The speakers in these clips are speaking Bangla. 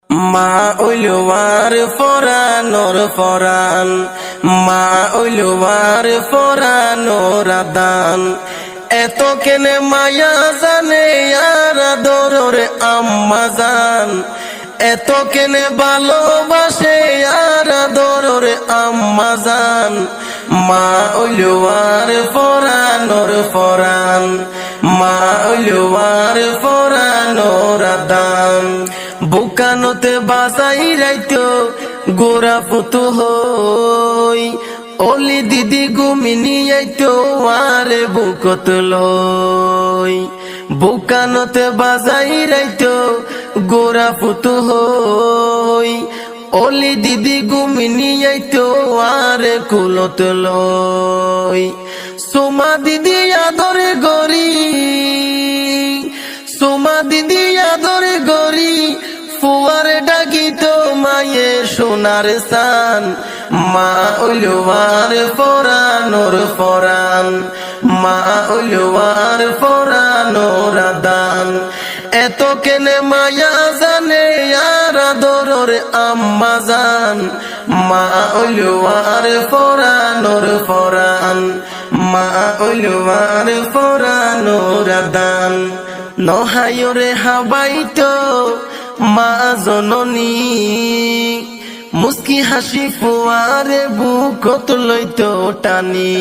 মা উলুয়ার ফরানোর ফরান, মা উলুয়ার ফরানোর আদান। এত কেনে মায়া জানে আর আদরের আম্মা জান, এত কেনে ভালোবাসে আর আদরের আম্মা জান। মা উলুয়ার ফরানোর ফরান, মা উলুয়ার ফরানোর আদান। বুকানোতে বাজাই রাইতো গোরা পুতু হই, ওলি দিদি গুমিনি আইতো আরে বুকত লই। বুকানোতে বাজাই রাইতো গোরা পুতু হই, ওলি দিদি গুমিনি আইতো আরে কুলত লই। সোমা দিদি আদরে গরি, সোমা দিদি আদরে গরি, ফুয়ারে ডাকিতো মায়ে সোনার সান। মা উলুয়ার ফরানোর ফরান, মা উলুয়ার ফরানোর আদান। এত কেনে মায়া জানে আর আদরের আম্মা জান। মা উলুয়ার ফরানোর ফরান, মা উলুয়ার ফরানোর আদান। নহায়রে হাবাইতো মা জননী, মুস্কি হাসি ফুয়ারে বুকত লইতো টানি।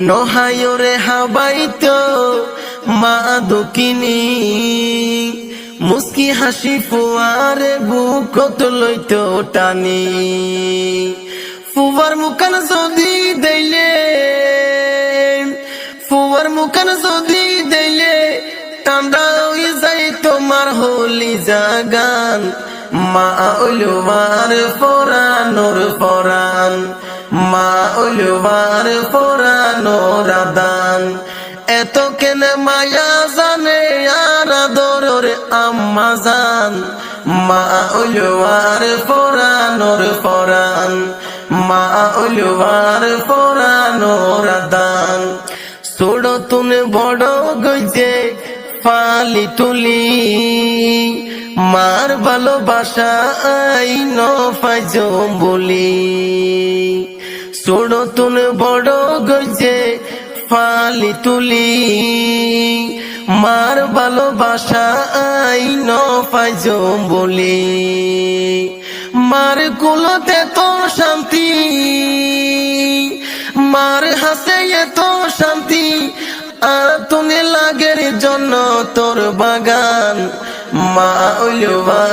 নহায়রে হাবাইতো মা দুকিনী, মুস্কি হাসি ফুয়ারে বুকত লইতো টানি। ফুয়ার মুখান যদি দেইলে, ফুয়ার মুখান যদি দেইলে, ঠান্ডা হয়ে যায় তোমার হলি জাগান। মা উলুয়ার ফরানোর ফরান, মা উলুয়ার ফরানোর আদান। এত কেনে মায়া জানে আর আদরের আম্মা জান। মা উলুয়ার ফরানোর ফরান, মা উলুয়ার ফরানোর আদান। ছোড় তুনে বড় গইছে ফালি তুলি, মার ভালোবাসা আইন ফাইজ বলি। ছোড় তুনে বড় গইছে ফালি তুলি, মার ভালোবাসা আইন ফাইজ বলি। মার কুলতে তো শান্তি, মার হাসে এত শান্তি, আতুনে লাগের জন্য তোর বাগান। মা উলুয়া